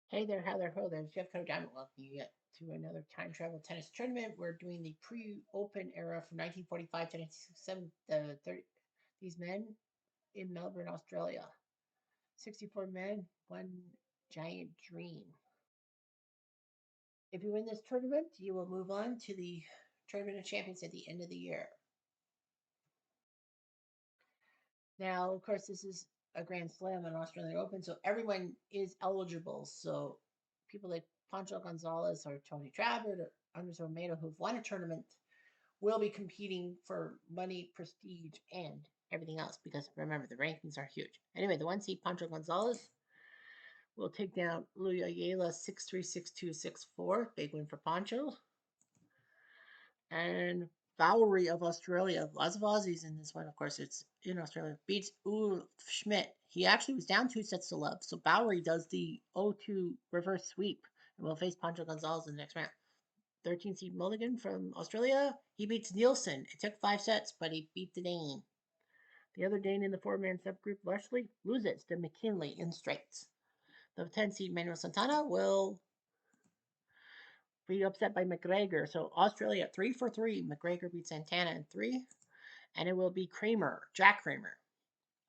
Hey there, how there, ho there. It's Jeff Diamond. Welcome you to another time travel tennis tournament. We're doing the pre-open era from 1945 to 1967. These men in Melbourne, Australia. 64 men, one giant dream. If you win this tournament, you will move on to the Tournament of Champions at the end of the year. Now, of course, this is a Grand Slam and Australian Open, so everyone is eligible. So people like Pancho Gonzalez or Tony Trabert or Andres Romero who've won a tournament will be competing for money, prestige, and everything else because remember, the rankings are huge. Anyway, the one seed Pancho Gonzalez will take down Louis Ayala 6-3, 6-2, 6-4. Big win for Pancho. And Bowery of Australia, lots of Aussies in this one, of course, it's in Australia, beats Ulf Schmidt. He actually was down 2-0. So Bowery does the 0-2 reverse sweep and will face Pancho Gonzalez in the next round. 13 seed Mulligan from Australia, he beats Nielsen. It took 5 sets, but he beat the Dane. The other Dane in the 4-man subgroup, Leslie, loses to McKinley in straights. The 10 seed Manuel Santana will be upset by McGregor. So Australia 3-3. McGregor beats Santana in 3. And it will be Kramer, Jack Kramer,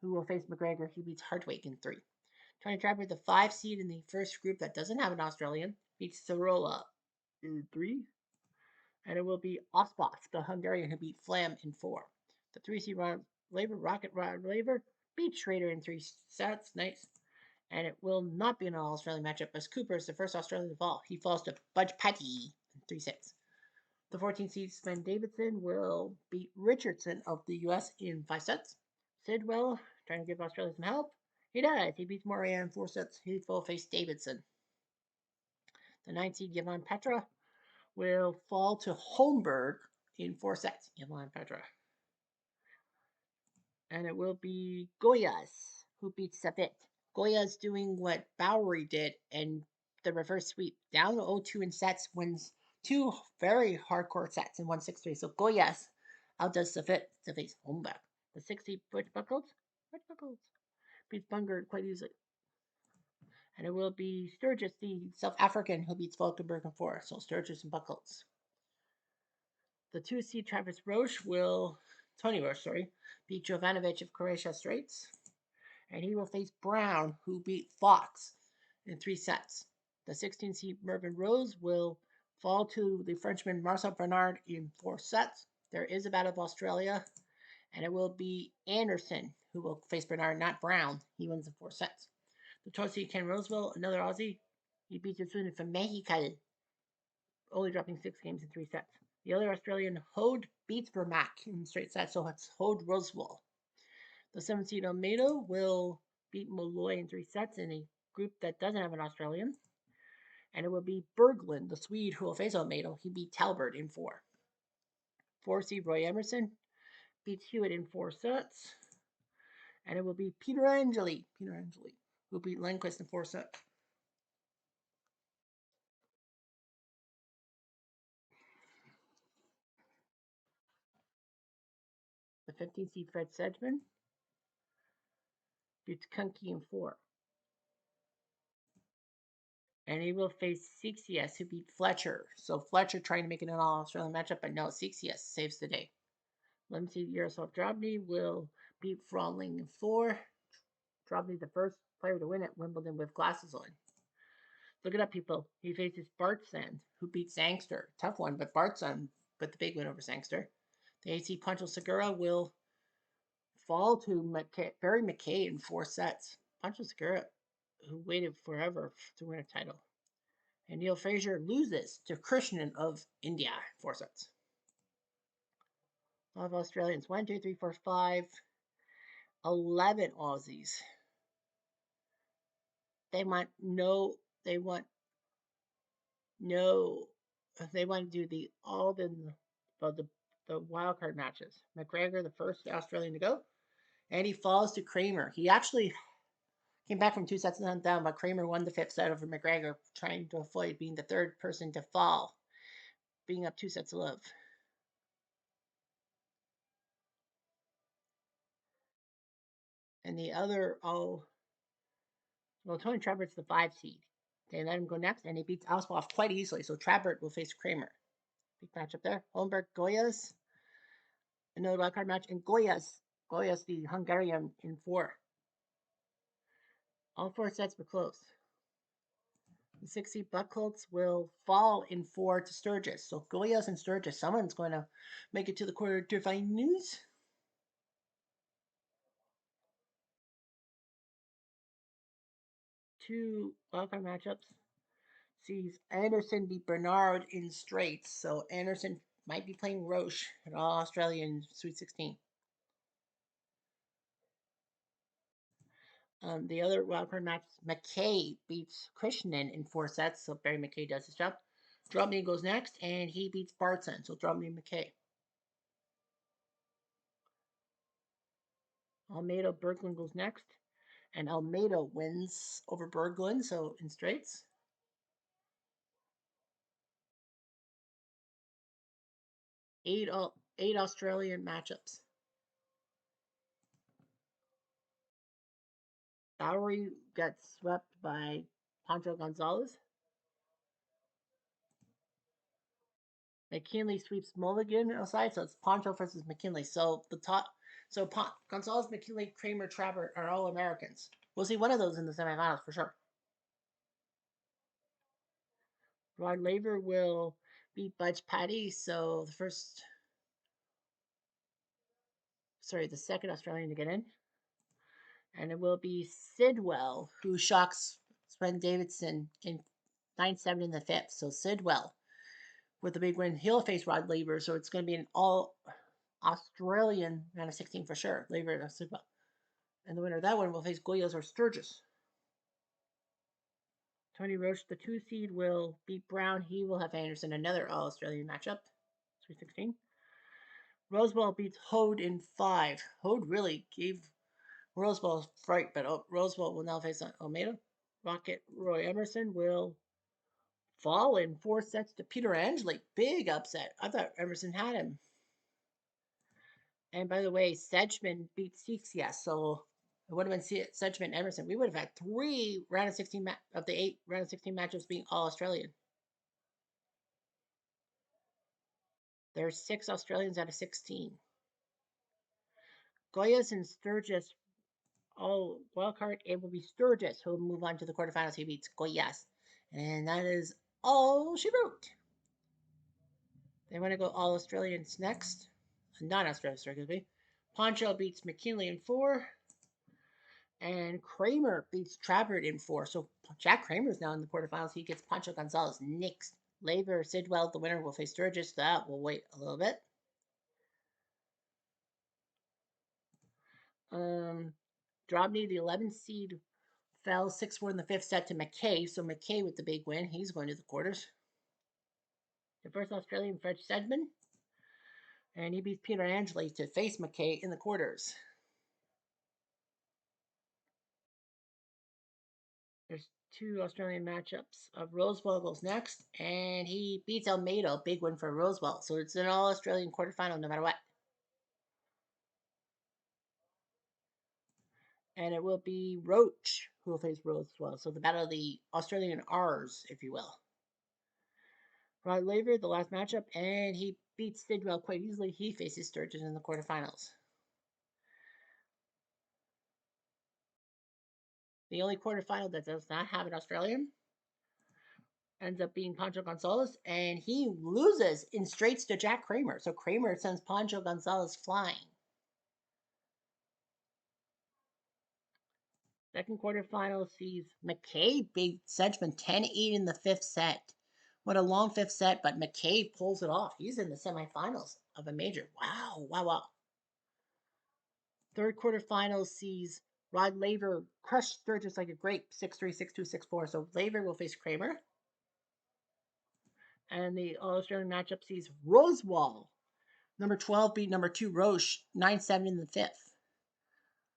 who will face McGregor. He beats Hartwig in 3. Tony Trapper, the 5 seed in the first group that doesn't have an Australian, beats Sorolla in 3. And it will be Osbach, the Hungarian, who beat Flam in 4. The 3 seed Rocket Rod Laver beats Schrader in 3 sets. Nice. And it will not be an all Australian matchup as Cooper is the first Australian to fall. He falls to Budge Patty in 3-6. The 14 seed Sven Davidson will beat Richardson of the US in 5 sets. Sidwell, trying to give Australia some help. He does. He beats Moria in 4 sets. He will face Davidson. The 9 seed Yvonne Petra will fall to Holmberg in 4 sets. Yvonne Petra. And it will be Goyas who beats Savit. Goya's doing what Bowery did and the reverse sweep. Down 0-2 in sets, wins 2 very hardcore sets in 1-6-3. So Goyas outdoes Savit to face Holmberg. The 60 Butch Buckles beats Bungard quite easily. And it will be Sturgis, the South African, who beats Valkenburg in 4. So Sturgis and Buckles. The 2 seed Travis Tony Roche, beat Jovanovic of Croatia straights. And he will face Brown, who beat Fox in 3 sets. The 16 seed Mervyn Rose will fall to the Frenchman Marcel Bernard in 4 sets. There is a battle of Australia, and it will be Anderson who will face Bernard, not Brown. He wins in 4 sets. The 12 seed Ken Rosewell, another Aussie, he beats Yasuna from Mexico, only dropping 6 games in 3 sets. The other Australian, Hode, beats Vermack in straight sets, so it's Hode Rosewell. The 7 seed Almeida will beat Molloy in 3 sets in a group that doesn't have an Australian. And it will be Berglund, the Swede, who will face Almeida. He beat Talbert in 4. 4 seed Roy Emerson beats Hewitt in 4 sets. And it will be Peter Angeli, who beat Lundqvist in 4 sets. The 15 seed Fred Sedgman beats Kunke in 4. And he will face Sixias, who beat Fletcher. So Fletcher trying to make it an all-Australian matchup, but no, Sixias saves the day. 11 seed Yaroslav Drobny will beat Froling in 4. Drobny, the first player to win at Wimbledon with glasses on. Look it up, people. He faces Bartsan, who beat Sangster. Tough one, but Bartsan with the big win over Sangster. The AC Pancho Segura will fall to Barry McKay in 4 sets. Pancho Segura, who waited forever to win a title. And Neil Fraser loses to Krishnan of India, 4 sets. A lot of Australians. 1, 2, 3, 4, 5, 11 Aussies. They want to do the wild card matches. McGregor, the first Australian to go, and he falls to Kramer. He actually came back from 2 sets down, but Kramer won the 5th set over McGregor, trying to avoid being the 3rd person to fall, being up 2 sets of love. And the other, Tony Trevor's the 5 seed. They let him go next, and he beats Auswolf quite easily. So Trabert will face Kramer. Big matchup there. Holmberg Goyas. Another wildcard match. And Goyas. Goyas, the Hungarian, in 4. All 4 sets were close. The 6 seed Buckholz will fall in 4 to Sturgis. So Goyas and Sturgis. Someone's going to make it to the quarterfinals. 2 wildcard matchups sees Anderson beat Bernard in straights. So Anderson might be playing Roche at All Australian Sweet 16. The other wildcard match, McKay beats Krishnan in 4 sets. So Barry McKay does his job. Drobny goes next, and he beats Barton. So Drobny McKay. Almeida Berglund goes next, and Almeida wins over Berglund. So in straights. 8 Australian matchups. Bowery gets swept by Pancho Gonzalez. McKinley sweeps Mulligan outside, so it's Pancho versus McKinley. So the top, so Gonzalez, McKinley, Kramer, Travert are all Americans. We'll see one of those in the semifinals for sure. Rod Laver will beat Budge Patty, so the second Australian to get in, and it will be Sidwell who shocks Sven Davidson in 9-7 in the 5th. So Sidwell with the big win, he'll face Rod Laver, so it's going to be an all Australian round of 16 for sure. Laver and Sidwell. And the winner of that one will face Goyas or Sturgis. Tony Roche, the 2 seed, will beat Brown. He will have Anderson, another All Australian matchup. 316. Rosewell beats Hode in 5. Hode really gave Rosewell a fright, but Rosewell will now face Almeida. Rocket Roy Emerson will fall in 4 sets to Peter Angeli. Big upset. I thought Emerson had him. And by the way, Sedgman beat Sixia, so it would have been Sedgman Emerson. We would have had 3 round of 16 of the 8 round of 16 matchups being all Australian. There's 6 Australians out of 16. Goyas and Sturgis, all wildcard. It will be Sturgis who will move on to the quarterfinals. He beats Goyas. And that is all she wrote. They want to go all Australians next. Non Australians, excuse me. Poncho beats McKinley in 4. And Kramer beats Travert in 4. So Jack Kramer's now in the quarterfinals. He gets Pancho Gonzalez next. Laver, Sidwell, the winner will face Sturgis. That will wait a little bit. Drobny, the 11th seed, fell 6-4 in the 5th set to McKay. So McKay with the big win. He's going to the quarters. The first Australian, Fred Sedman. And he beats Peter Angeli to face McKay in the quarters. There's 2 Australian matchups. Rosewell goes next, and he beats Almeida. Big win for Rosewell. So it's an all Australian quarterfinal no matter what. And it will be Roach who will face Rosewell. So the battle of the Australian R's, if you will. Rod Laver, the last matchup, and he beats Sidwell quite easily. He faces Sturgis in the quarterfinals. The only quarterfinal that does not have an Australian ends up being Pancho Gonzalez, and he loses in straights to Jack Kramer. So Kramer sends Pancho Gonzalez flying. Second quarterfinal sees McKay beat Sedgman 10-8 in the 5th set. What a long 5th set, but McKay pulls it off. He's in the semifinals of a major. Wow, wow, wow. Third quarterfinal sees Rod Laver crush Sturgis like a grape, 6-3, 6-2, 6-4. So Laver will face Kramer. And the All-Australian matchup sees Rosewall, number 12, beat number 2 Roche, 9-7 in the 5th.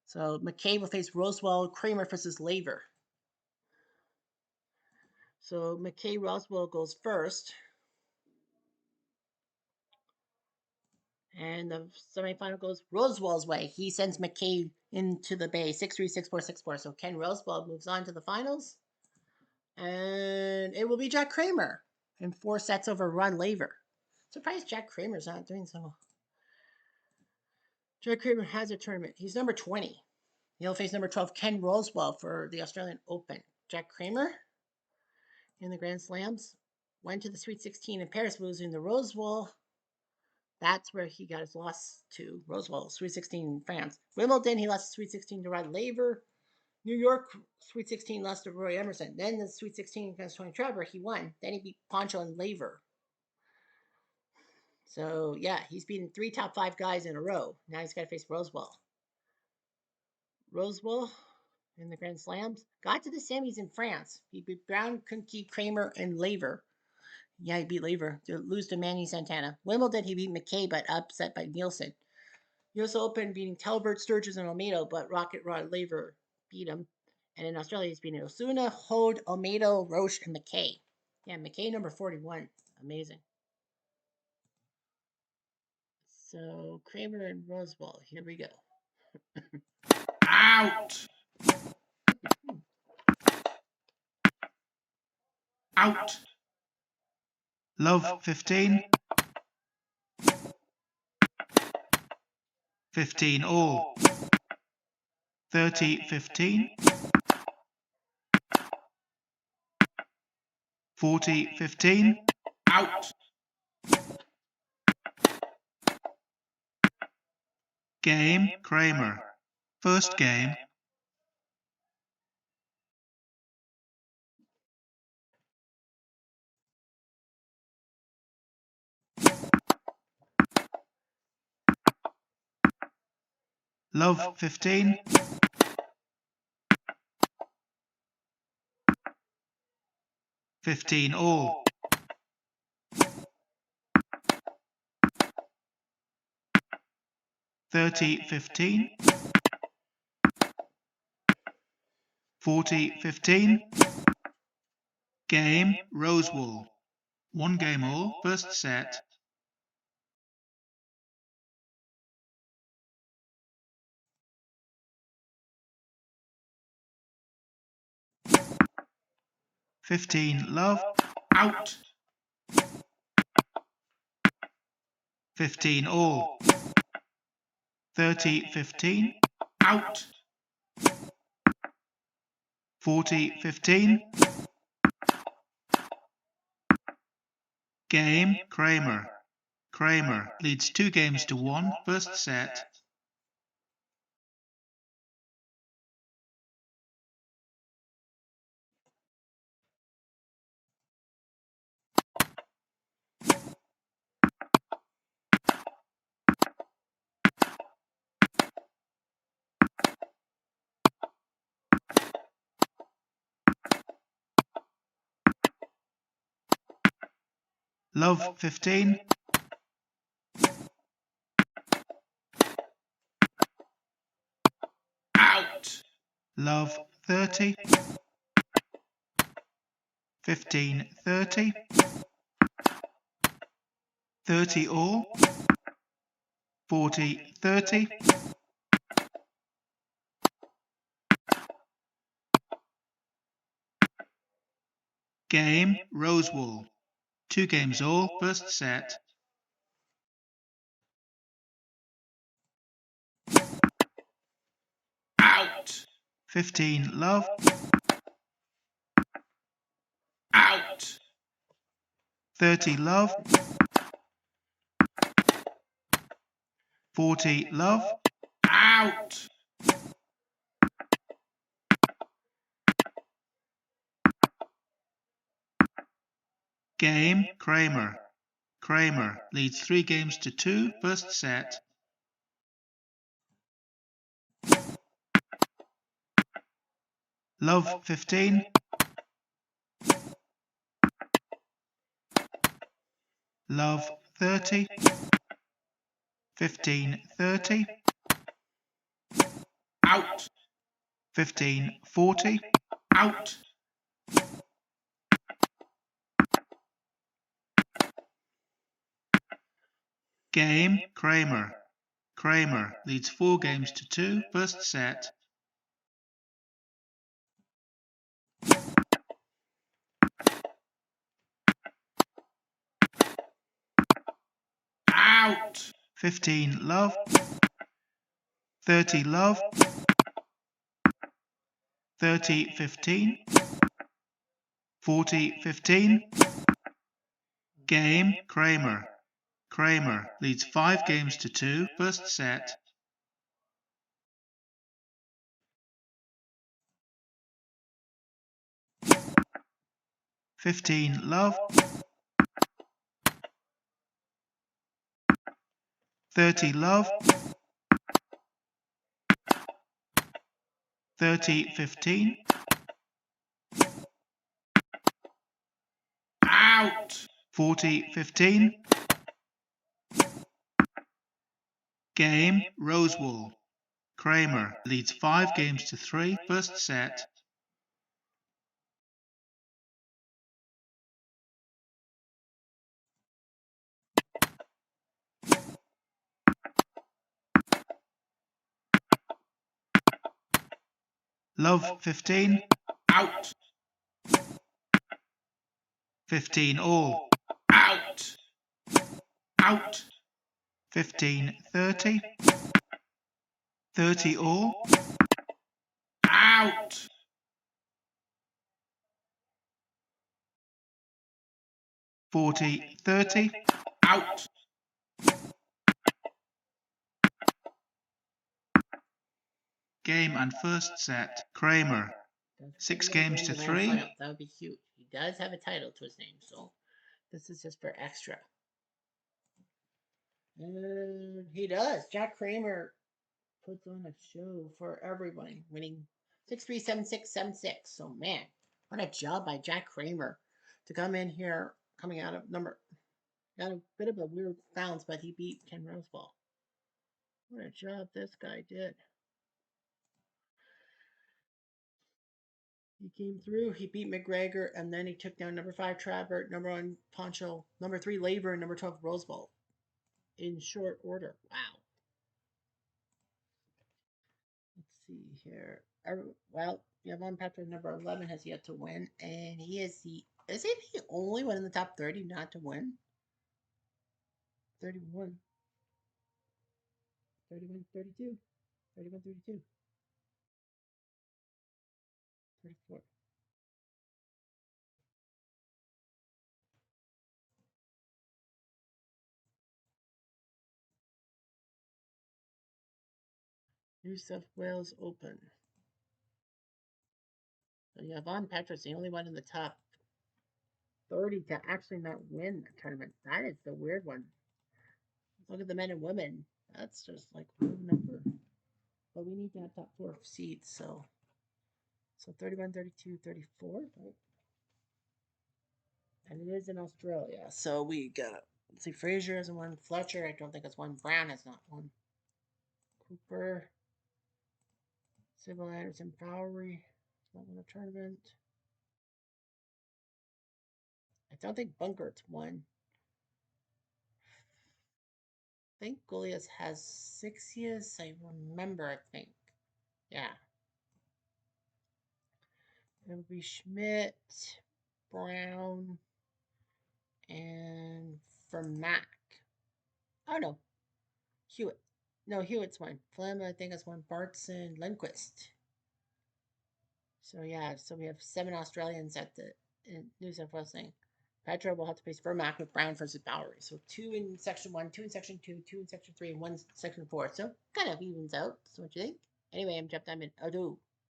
So McKay will face Rosewell, Kramer versus Laver. So McKay Roswell goes first. And the semifinal goes Rosewell's way. He sends McKay into the bay, 6-3, 6-4, 6-4. So Ken Rosewell moves on to the finals. And it will be Jack Kramer in 4 sets over Ron Laver. Surprised Jack Kramer's not doing so well. Jack Kramer has a tournament. He's number 20. He'll face number 12, Ken Rosewell, for the Australian Open. Jack Kramer in the Grand Slams went to the Sweet 16 in Paris, losing the Rosewell. That's where he got his loss to Rosewell, Sweet 16 in France. Wimbledon, he lost the Sweet 16 to Rod Laver. New York, Sweet 16 lost to Roy Emerson. Then the Sweet 16 against Tony Trevor, he won. Then he beat Poncho and Laver. So, yeah, he's beaten 3 top 5 guys in a row. Now he's got to face Rosewell. Rosewell in the Grand Slams got to the semis in France. He beat Brown, Kuhnke, Kramer, and Laver. Yeah, he beat Laver to lose to Manny Santana. Wimbledon, he beat McKay, but upset by Nielsen. US Open beating Talbot, Sturgis, and Olmedo, but Rocket Rod Laver beat him. And in Australia, he's beating Osuna, Hode, Olmedo, Roche, and McKay. Yeah, McKay number 41. Amazing. So Kramer and Rosewell. Here we go. Out. Out. Love 15. 15 all. 30-15. 40-15. Out. Game Kramer. First game. Love 15. 15 all. 30-15. 40-15. Game Rosewell. 1 game all. First set. Love. Out. 15 all. 30-15. Out. 40-15. Game Kramer. Kramer leads 2 games to 1. First set. Love 15. Out. Love 30. 15-30. 30 all. 40-30. Game Rosewell. 2 games all. First set. Out. 15 love. Out. 30 love. 40 love. Out. Game Kramer. Kramer leads 3 games to 2. First set. Love 15. Love 30. 15-30. Out. 15-40. Out. Game Kramer. Kramer leads 4 games to 2. First set. 15 love, 30 love, 30 15, 40 15. Game Kramer. Kramer leads 5 games to 2, first set. "15 love, 30 love, 30 15. Out! 40 15. Game Rosewall. Kramer leads 5 games to 3, first set. Love 15. Out! 15 all. Out! Out! 15 30. 30 all. Out! 40 30. Out! Game and first set. Kramer 6 games to 3. That would be cute. He does have a title to his name, so this is just for extra. And he does. Jack Kramer puts on a show for everyone, winning 6-3, 7-6, 7-6. So, man, what a job by Jack Kramer to come in here, coming out of got a bit of a weird bounce, but he beat Ken Rosewall. What a job this guy did. He came through, he beat McGregor, and then he took down number 5 Travert, number 1 Poncho, number 3 Labor, and number 12 Rosewall in short order. Wow. Let's see here. Well, Yvonne Petra, number 11, has yet to win, and is he the only one in the top 30 not to win? 31, 31, 32, 31, 32, 34. New South Wales Open. So Yvonne Petra's the only one in the top 30 to actually not win the tournament. That is the weird one. Look at the men and women. That's just like one number. But we need to have top 4 seeds, so 31, 32, 34, right? And it is in Australia. So we got, let's see, Fraser hasn't won. Fletcher, I don't think has won. Brown has not won. Cooper, Sybil Anderson, Bowery has not won a tournament. I don't think Bunkert's won. I think Goliath has 6 years. I remember, I think. Yeah. It would be Schmidt, Brown, and for Mac. Oh no, Hewitt. No, Hewitt's one. Flem, I think, has one. Bartson, Lindquist. So yeah, so we have 7 Australians at the New South Wales thing. Petra will have to face Vermac with Brown versus Bowery. So 2 in section 1, 2 in section 2, 2 in section 3, and 1 in section 4. So kind of evens out. So what you think? Anyway, I'm Jeff Diamond. Adieu.